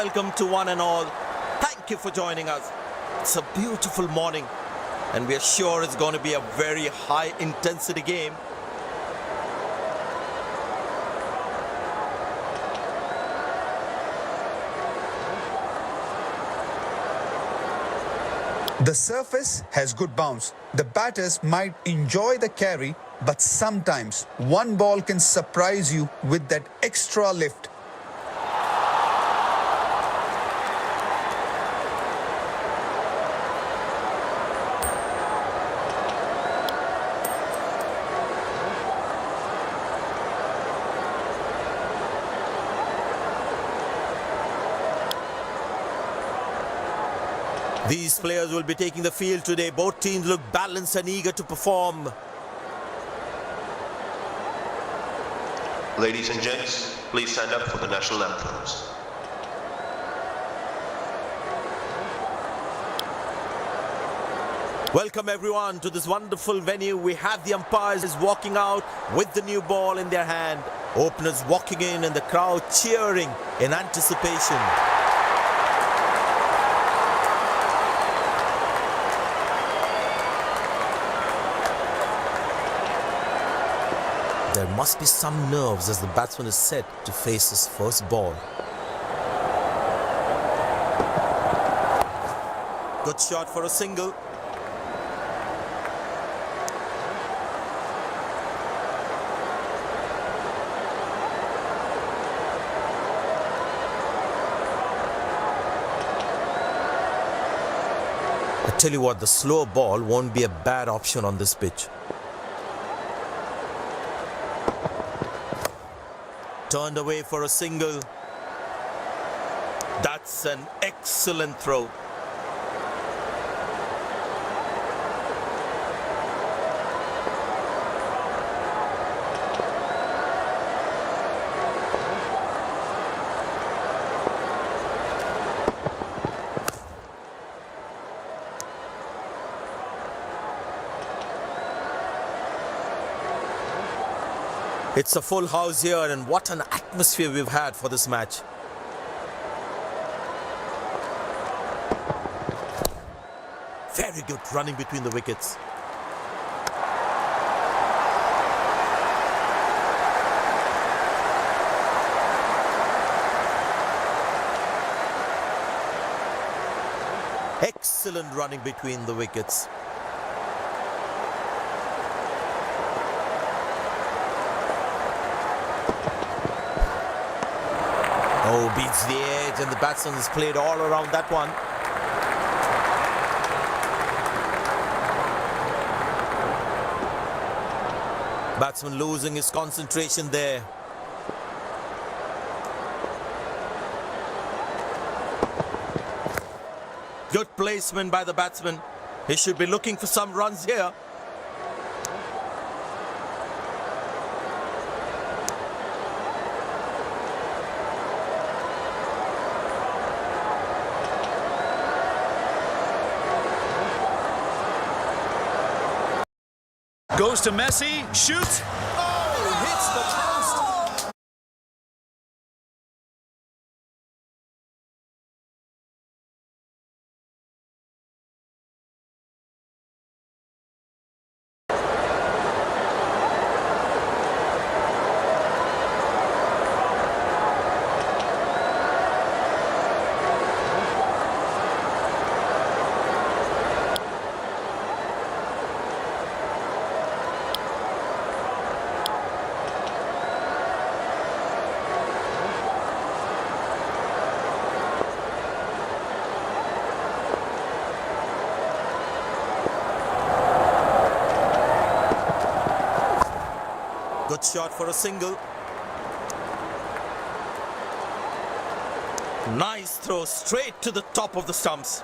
welcome to one and all. Thank you for joining us. It's a beautiful morning and we are sure it's going to be a very high intensity game. The surface has good bounce. The batters might enjoy the carry, but sometimes one ball can surprise you with that extra lift. These players will be taking the field today. Both teams look balanced and eager to perform. Ladies and gents, please stand up for the national anthems. Welcome everyone to this wonderful venue. We have the umpires walking out with the new ball in their hand. Openers walking in and the crowd cheering in anticipation. There must be some nerves as the batsman is set to face his first ball. Good shot for a single. I tell you what, the slow ball won't be a bad option on this pitch. Turned away for a single. That's an excellent throw. It's a full house here and what an atmosphere we've had for this match. Very good running between the wickets. Excellent running between the wickets. Oh, beats the edge and the batsman has played all around that one. Batsman losing his concentration there. Good placement by the batsman. He should be looking for some runs here. Goes to Messi, shoots. Oh, hits the post. Good shot for a single. Nice throw straight to the top of the stumps.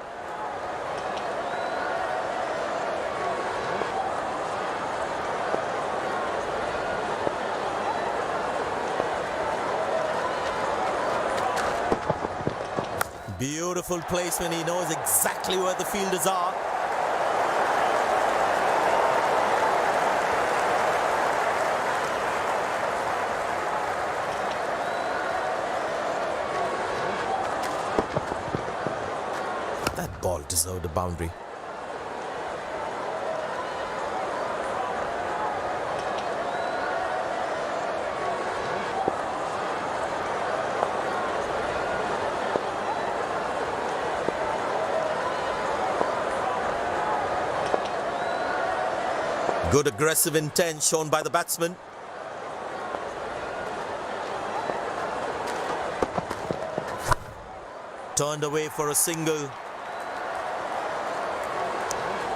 Beautiful placement. He knows exactly where the fielders are. ball deserved a boundary. Good aggressive intent shown by the batsman. Turned away for a single.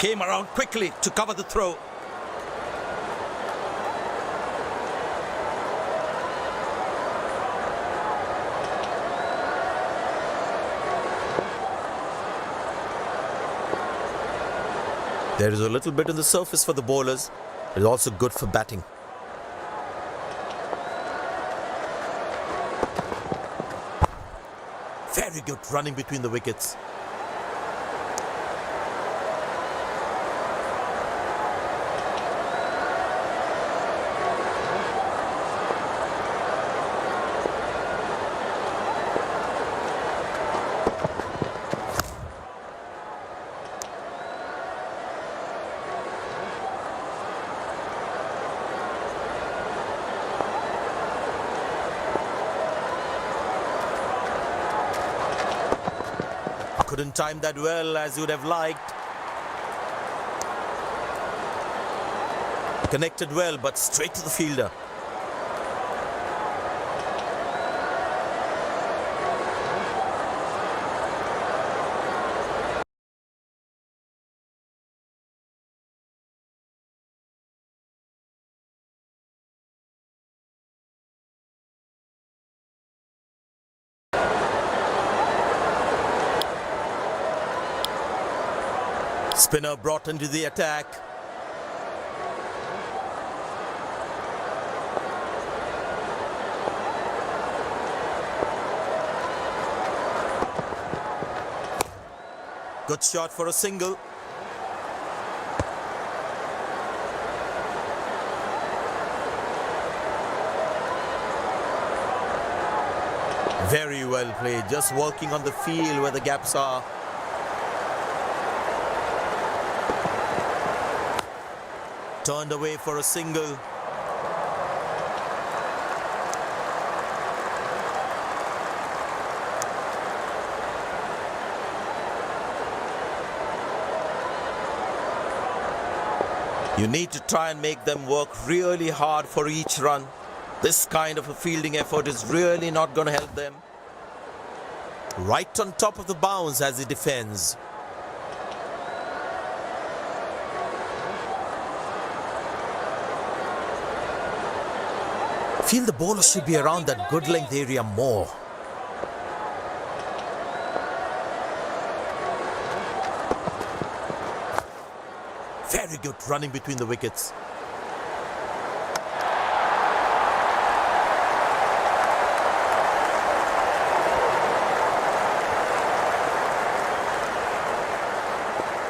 Came around quickly to cover the throw. There is a little bit on the surface for the bowlers. It's also good for batting. Very good running between the wickets. Couldn't time that well as you would have liked. Connected well, but straight to the fielder. Spinner brought into the attack. Good shot for a single. Very well played, just working on the field where the gaps are. Turned away for a single. You need to try and make them work really hard for each run. This kind of a fielding effort is really not going to help them. Right on top of the bounce as he defends. Feel the bowler should be around that good length area more. Very good running between the wickets.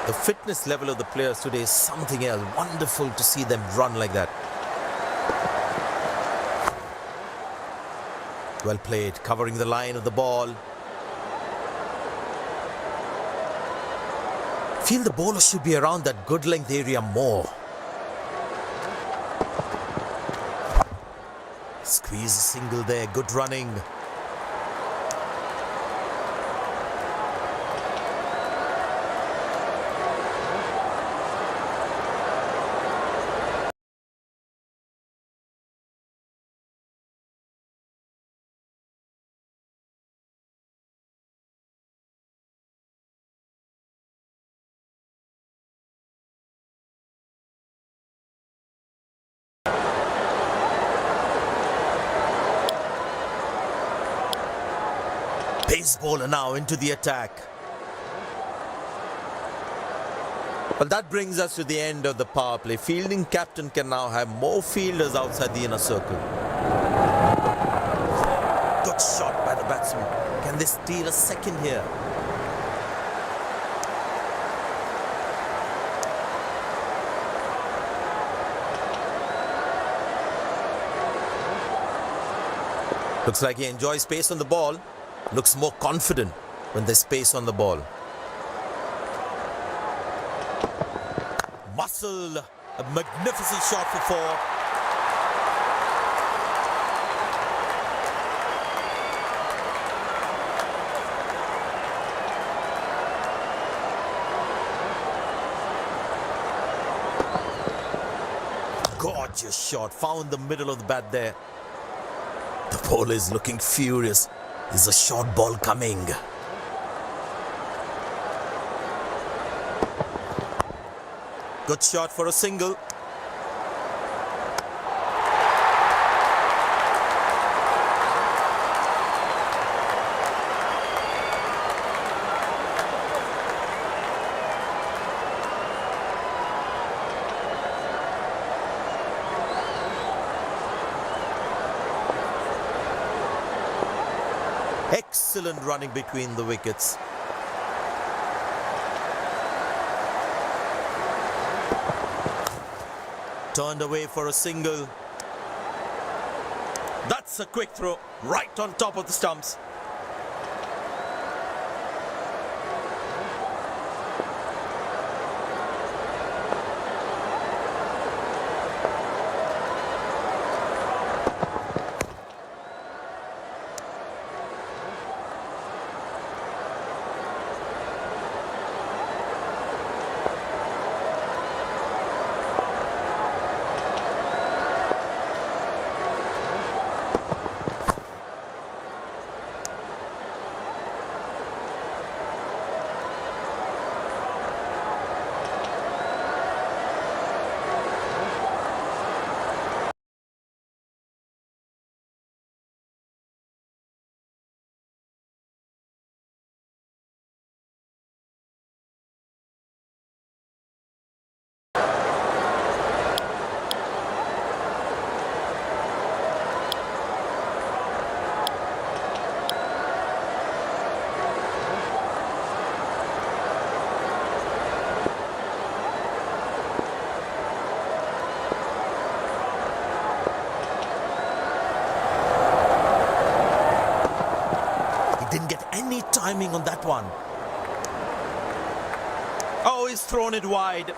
The fitness level of the players today is something else. Wonderful to see them run like that. Well played, covering the line of the ball. Feel the bowler should be around that good length area more. Squeeze a single there, good running. Pace bowler now into the attack. Well, that brings us to the end of the power play. Fielding captain can now have more fielders outside the inner circle. Good shot by the batsman. Can they steal a second here? Looks like he enjoys space on the ball. Looks more confident when there's space on the ball. whistle. A magnificent shot for four. Gorgeous shot. Found the middle of the bat there. The bowler is looking furious. Is a short ball coming? Good shot for a single. Excellent running between the wickets. Turned away for a single. That's a quick throw, right on top of the stumps. Didn't get any timing on that one. Oh, he's thrown it wide.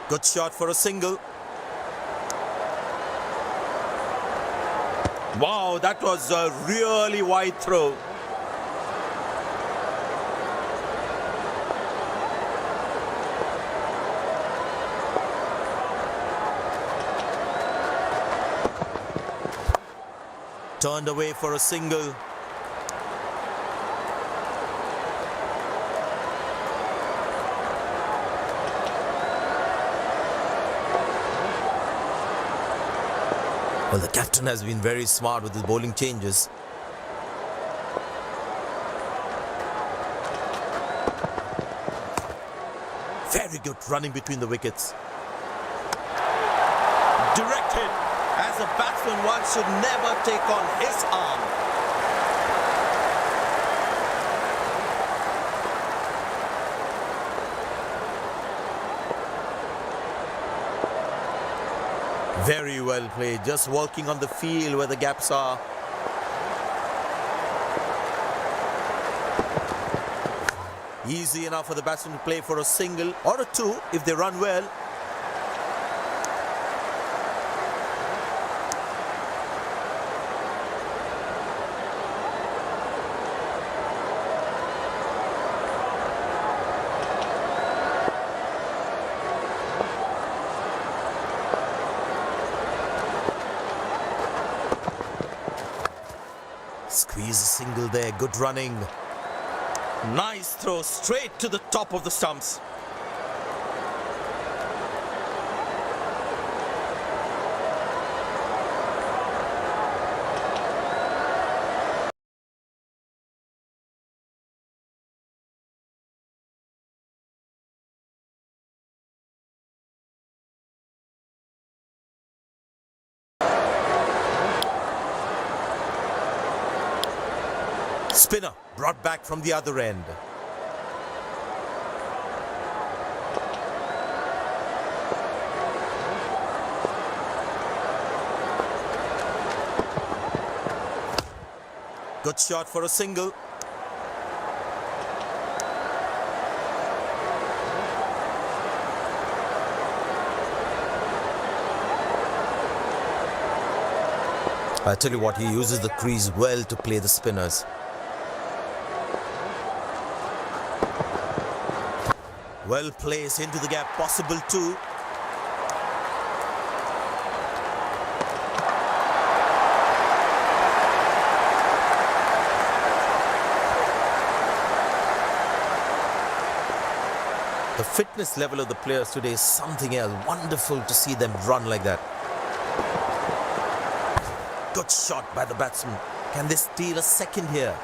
Good shot for a single. Wow, that was a really wide throw. Turned away for a single. Well, the captain has been very smart with his bowling changes. Very good running between the wickets. Direct hit. As a batsman, one should never take on his arm. Very well played, just working on the field where the gaps are. Easy enough for the batsman to play for a single or a two if they run well. Squeeze a single there, good running. Nice throw straight to the top of the stumps. Spinner brought back from the other end. Good shot for a single. I tell you what, he uses the crease well to play the spinners. Well placed into the gap, possible too. The fitness level of the players today is something else. Wonderful to see them run like that. Good shot by the batsman. Can they steal a second here?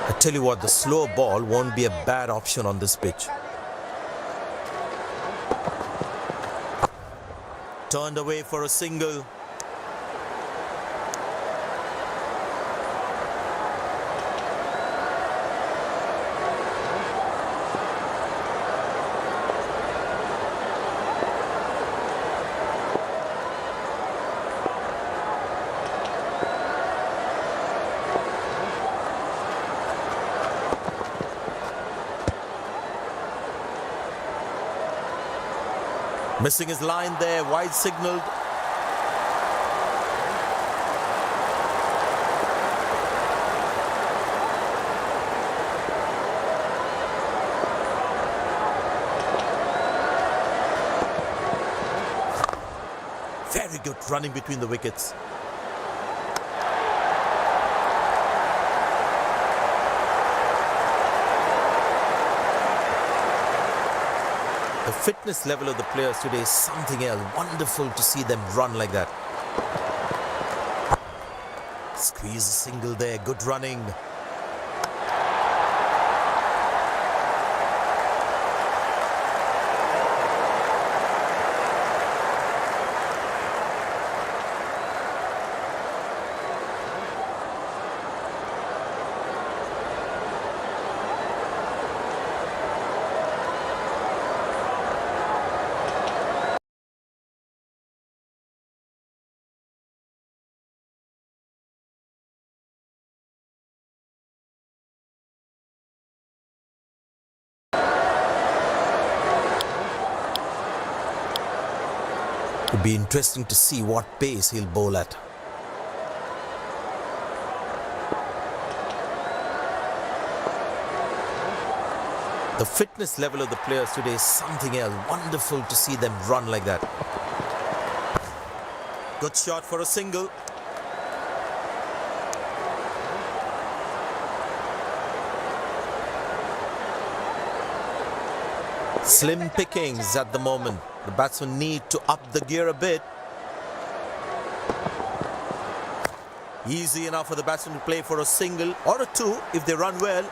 I tell you what, the slow ball won't be a bad option on this pitch. Turned away for a single. Missing his line there, wide signalled. Very good running between the wickets. The fitness level of the players today is something else. Wonderful to see them run like that. Squeeze a single there, good running. It'll be interesting to see what pace he'll bowl at. The fitness level of the players today is something else. Wonderful to see them run like that. Good shot for a single. Slim pickings at the moment. The batsmen need to up the gear a bit. Easy enough for the batsman to play for a single or a two if they run well.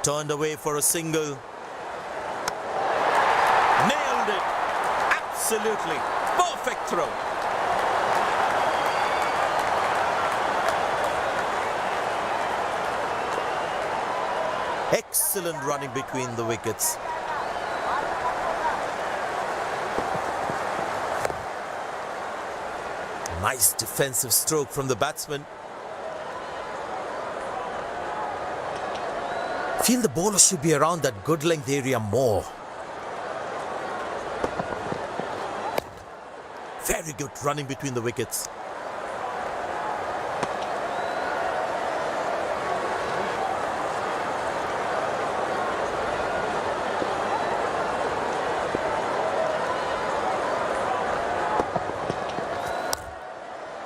Turned away for a single. Nailed it. Absolutely. Perfect throw. Excellent running between the wickets. Nice defensive stroke from the batsman. Feel the bowler should be around that good length area more. Very good running between the wickets.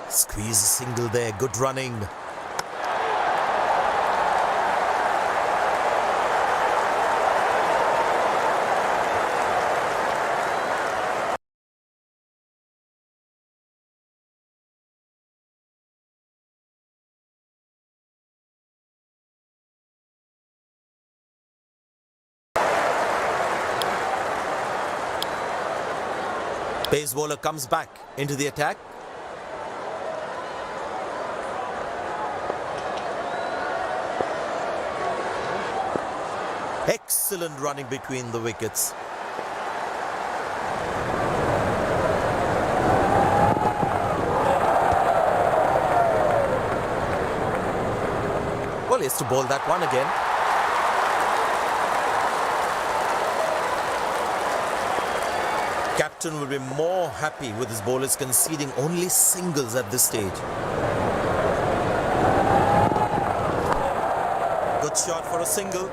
Squeeze a single there, good running. Pace bowler comes back into the attack. Excellent running between the wickets. Well, he has to bowl that one again. Captain will be more happy with his bowlers conceding only singles at this stage. Good shot for a single.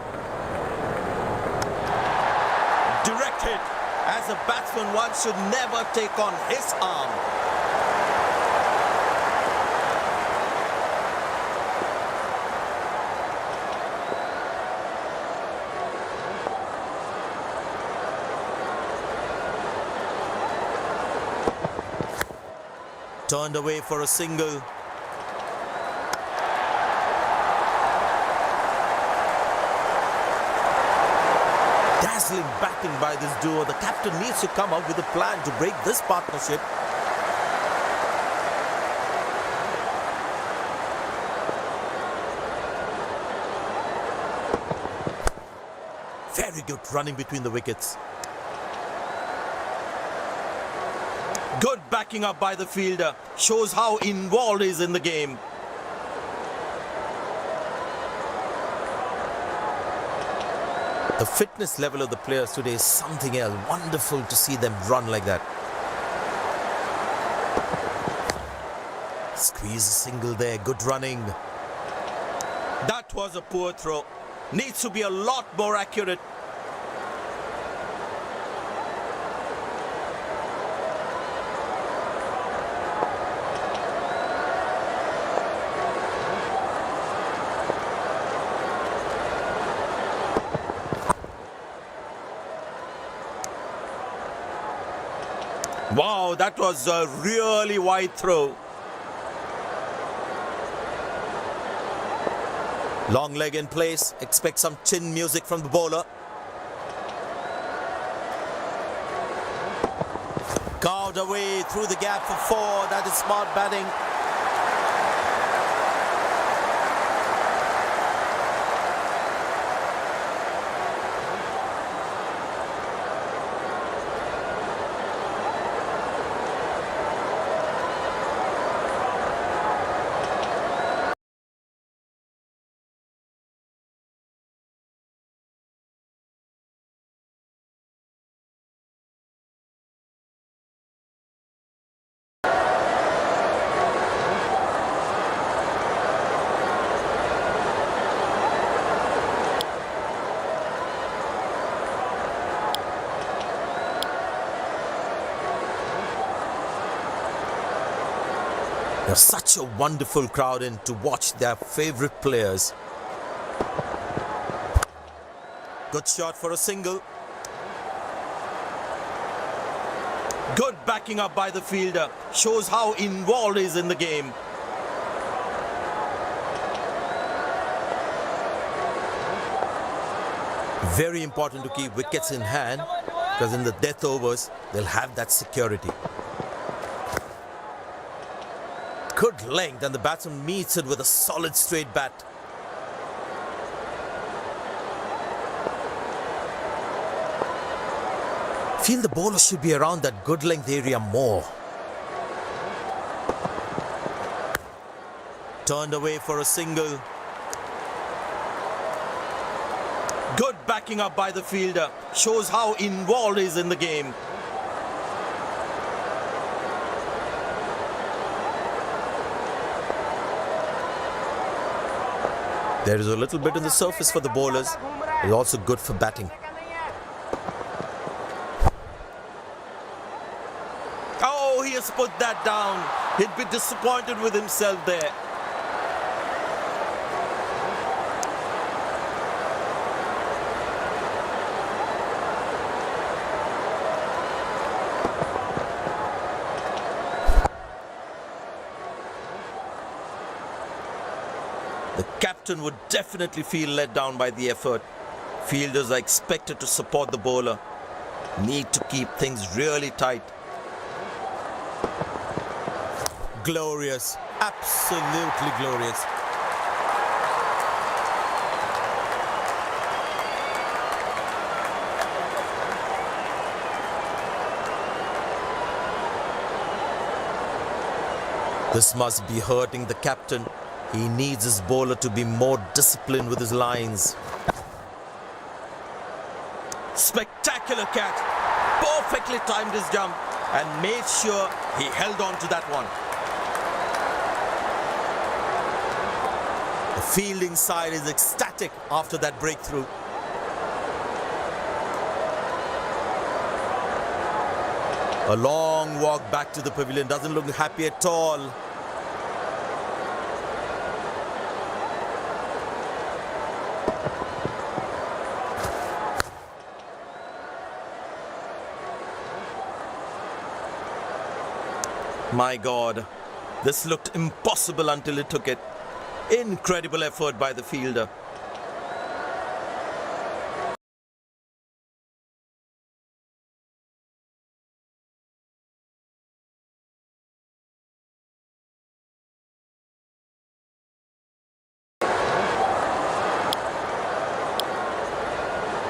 Direct hit. As a batsman, one should never take on his arm. Turned away for a single. Dazzling batting by this duo. The captain needs to come up with a plan to break this partnership. Very good running between the wickets. Good backing up by the fielder. Shows how involved he is in the game. The fitness level of the players today is something else. Wonderful to see them run like that. Squeeze a single there. Good running. That was a poor throw. Needs to be a lot more accurate. Wow, that was a really wide throw. Long leg in place. Expect some chin music from the bowler. Carved away through the gap for 4. That is smart batting. There's such a wonderful crowd in to watch their favorite players. Good shot for a single. Good backing up by the fielder. Shows how involved he is in the game. Very important to keep wickets in hand, because in the death overs, they'll have that security. Good length, and the batsman meets it with a solid straight bat. Feel the bowler should be around that good length area more. Turned away for a single. Good backing up by the fielder. Shows how involved he is in the game. There is a little bit on the surface for the bowlers. It's also good for batting. Oh, he has put that down. He'd be disappointed with himself there. The captain would definitely feel let down by the effort. Fielders are expected to support the bowler. Need to keep things really tight. Glorious. Absolutely glorious. This must be hurting the captain. He needs his bowler to be more disciplined with his lines. Spectacular catch. Perfectly timed his jump and made sure he held on to that one. The fielding side is ecstatic after that breakthrough. A long walk back to the pavilion, doesn't look happy at all. My God, this looked impossible until it took it. Incredible effort by the fielder.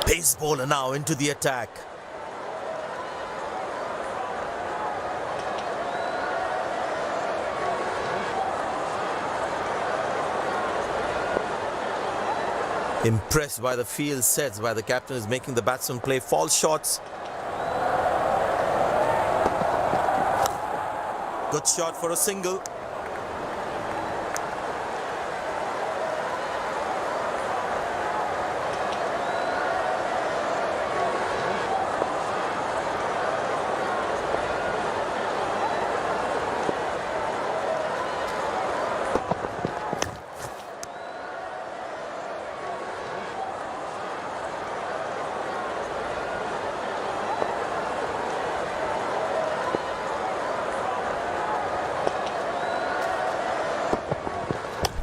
Pace bowler now into the attack. Impressed by the field sets by the captain is making the batsman play false shots. Good shot for a single.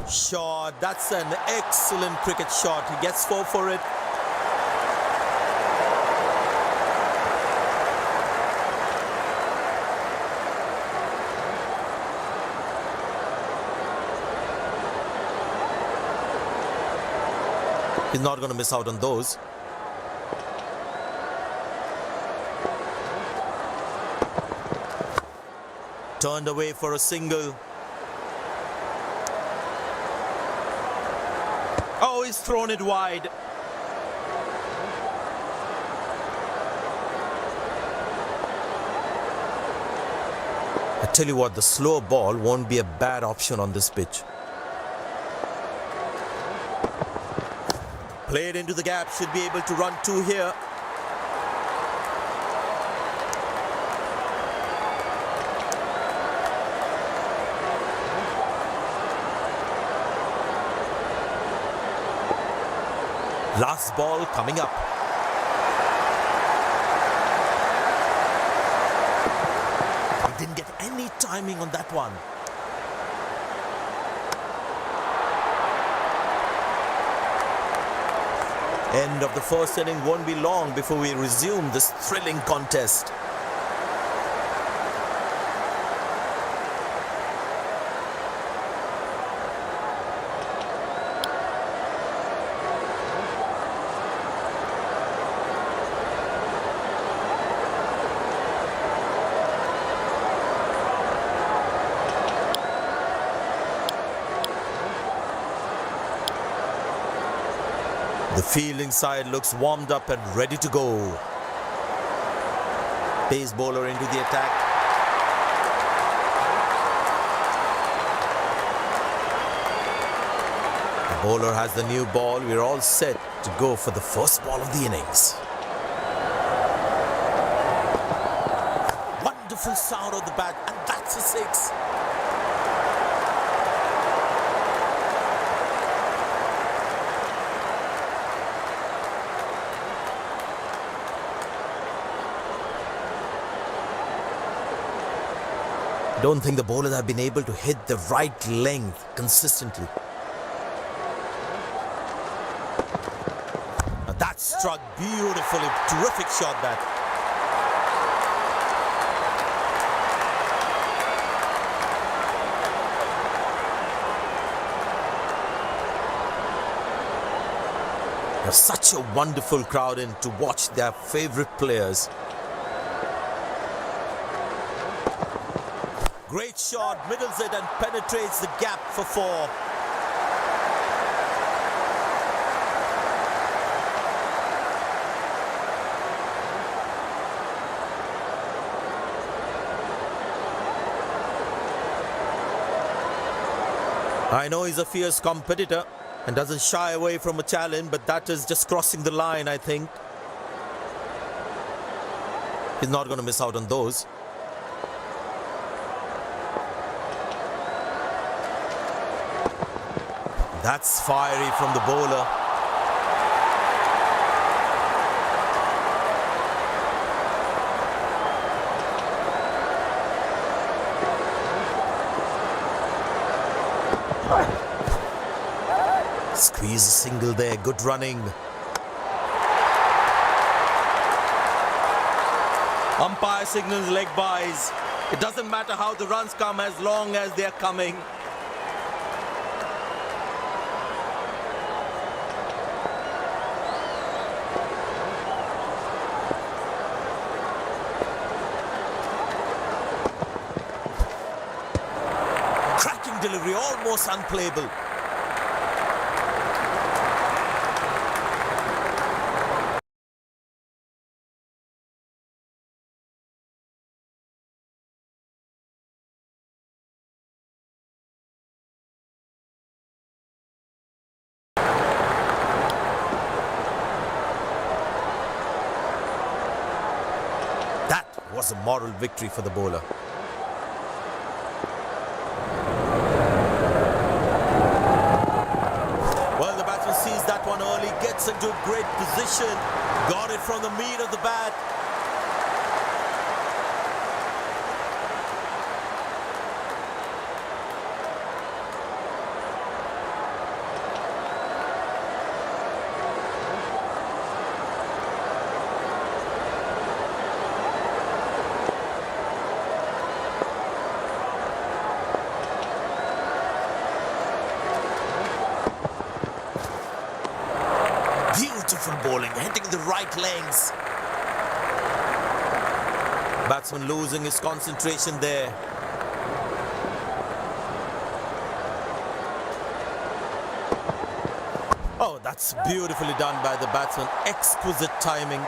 Shot, that's an excellent cricket shot. He gets 4 for it. He's not going to miss out on those. Turned away for a single. Oh, he's thrown it wide. I tell you what, the slow ball won't be a bad option on this pitch. Played into the gap, should be able to run 2 here. Last ball coming up. He didn't get any timing on that one. End of the first inning won't be long before we resume this thrilling contest. The fielding side looks warmed up and ready to go. Pace bowler into the attack. The bowler has the new ball. We're all set to go for the first ball of the innings. Wonderful sound of the bat, and that's a 6. Don't think the bowlers have been able to hit the right length consistently. Now that struck beautifully. Terrific shot that. There's such a wonderful crowd in to watch their favorite players. Great shot, middles it and penetrates the gap for 4. I know he's a fierce competitor and doesn't shy away from a challenge, but that is just crossing the line, I think. He's not going to miss out on those. That's fiery from the bowler. Squeeze a single there, good running. Umpire signals leg byes. It doesn't matter how the runs come as long as they're coming. Cracking delivery, almost unplayable. That was a moral victory for the bowler. Well, the batsman sees that one early, gets into a great position, got it from the meat of the bat. Beautiful bowling, hitting the right legs. Batsman losing his concentration there. Oh, that's beautifully done by the batsman. Exquisite timing.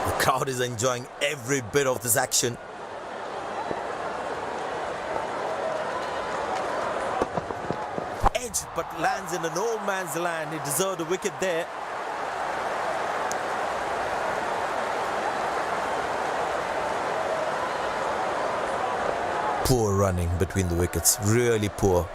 The crowd is enjoying every bit of this action. Edge, but lands in a no man's land. He deserved a wicket there. Poor running between the wickets, really poor.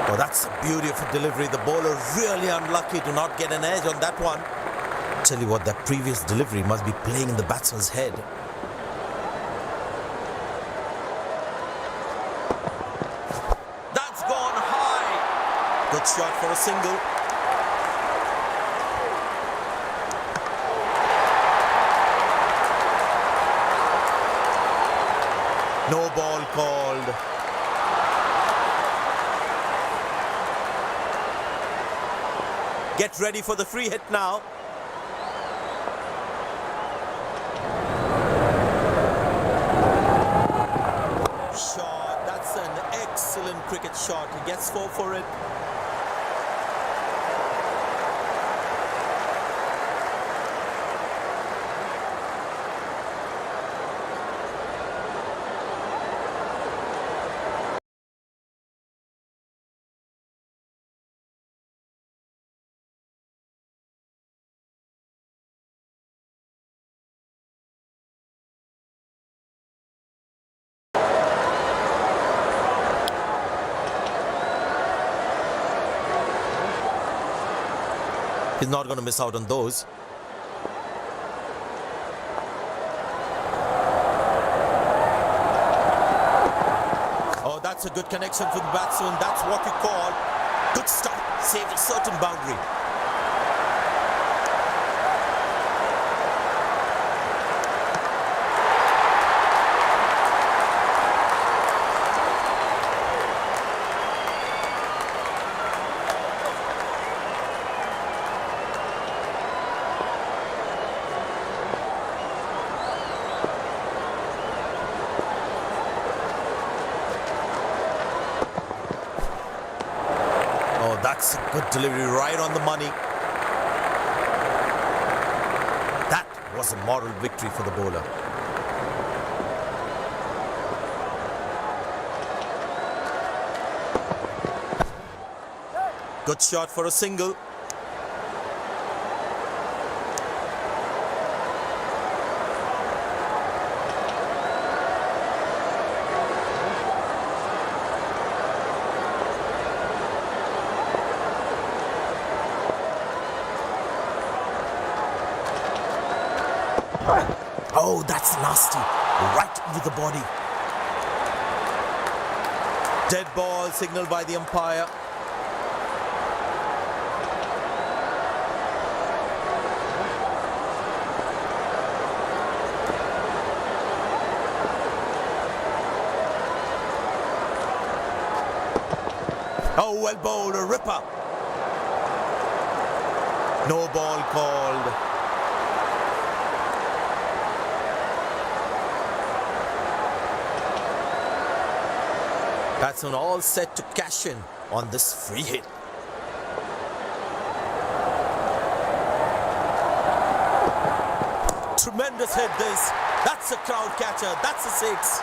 Oh, that's a beautiful delivery. The bowler really unlucky to not get an edge on that one. Tell you what, that previous delivery must be playing in the batsman's head. That's gone high. Good shot for a single. No ball called. Get ready for the free hit now. Shot. That's an excellent cricket shot. He gets 4 for it. He's not going to miss out on those. Oh, that's That's a good connection for the batsman. That's what we call good stop. Saved a certain boundary. That's a good delivery, right on the money. That was a moral victory for the bowler. Good shot for a single. Oh, that's nasty. Right into the body. Dead ball signaled by the umpire. Oh, well bowled, a ripper. No ball called. Batsman all set to cash in on this free hit. Tremendous hit this. That's a crowd catcher. That's a six.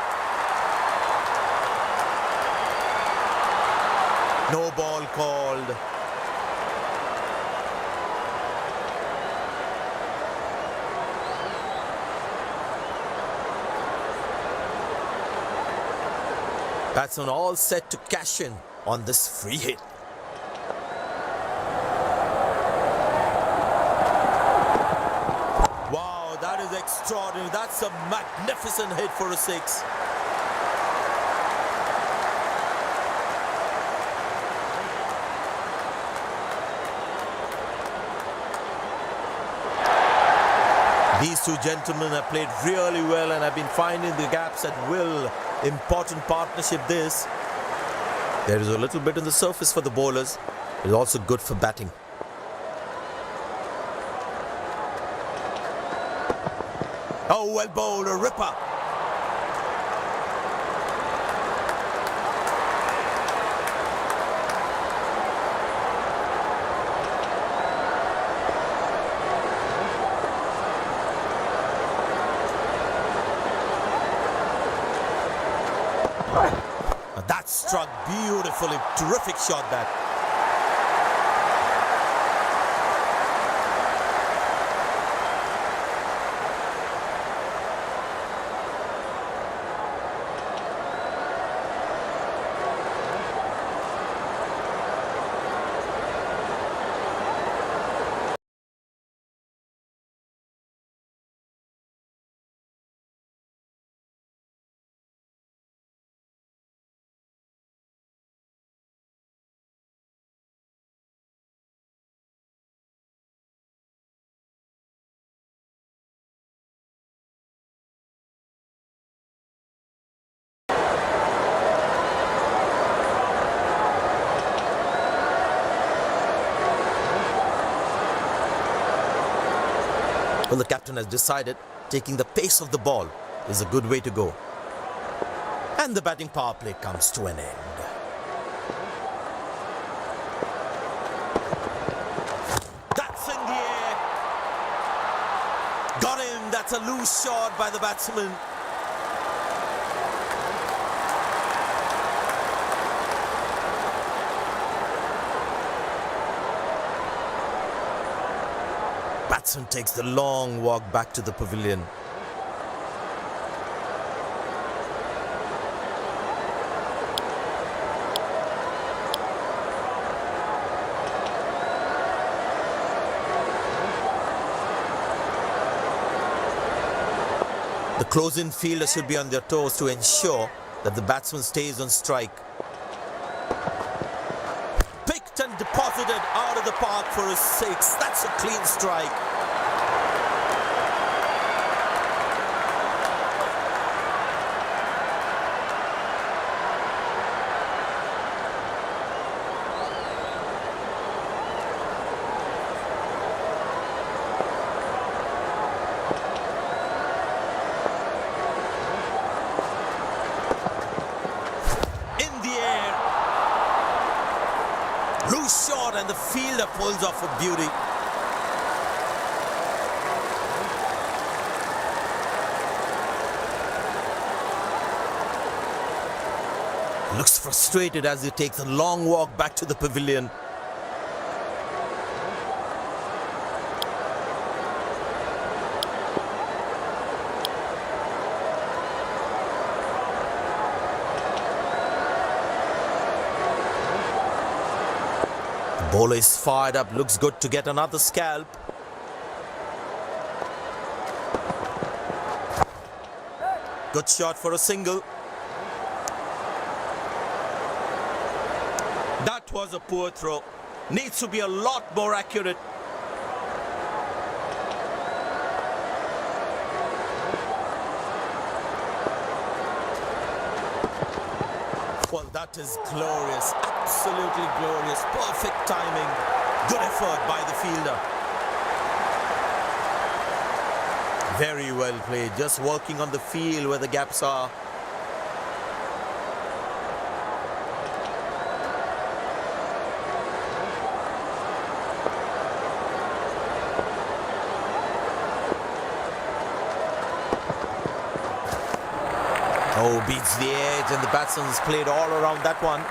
No ball called. Batsman all set to cash in on this free hit. Wow, that is extraordinary. That's a magnificent hit for a six. These two gentlemen have played really well and have been finding the gaps at will. Important partnership this. There is a little bit on the surface for the bowlers. It's also good for batting. Oh, well bowled, a ripper. That struck beautifully. Terrific shot that. Well, the captain has decided taking the pace of the ball is a good way to go. And the batting power play comes to an end. That's in the air. Got him. That's a loose shot by the batsman. Batsman takes the long walk back to the pavilion. The close-in fielder should be on their toes to ensure that the batsman stays on strike. park for a six. That's a clean strike. Loose shot and the fielder pulls off a beauty. Looks frustrated as he takes a long walk back to the pavilion. Bowler is fired up, looks good to get another scalp. Good shot for a single. That was a poor throw. Needs to be a lot more accurate. Well, that is glorious. Absolutely glorious. Perfect timing. Good effort by the fielder. Very well played. Just working on the field where the gaps are. Oh, beats the edge and the batsman has played all around that one.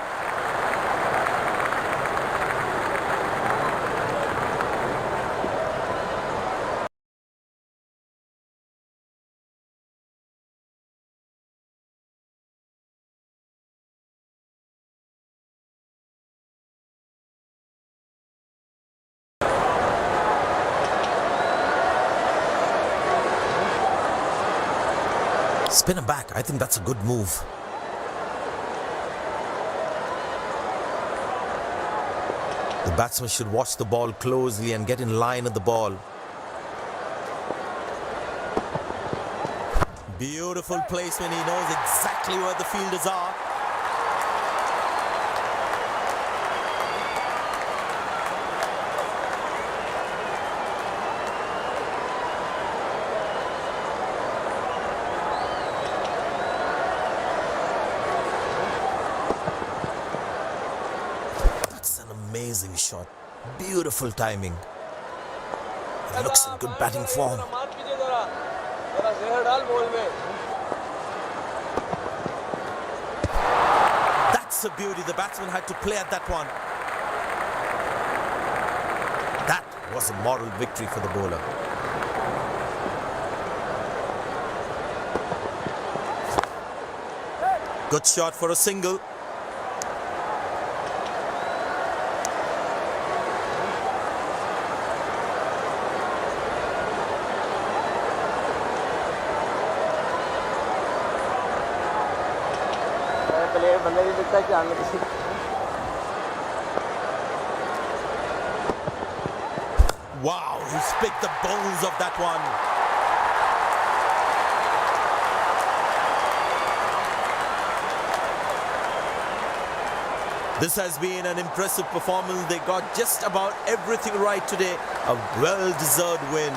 Spin him back. I think that's a good move. The batsman should watch the ball closely and get in line with the ball. Beautiful placement. He knows exactly where the fielders are. Amazing shot. Beautiful timing. He looks in good batting form. That's a beauty. The batsman had to play at that one. That was a moral victory for the bowler. Good shot for a single. Wow, he's picked the bones of that one. This has been an impressive performance. They got just about everything right today. A well-deserved win.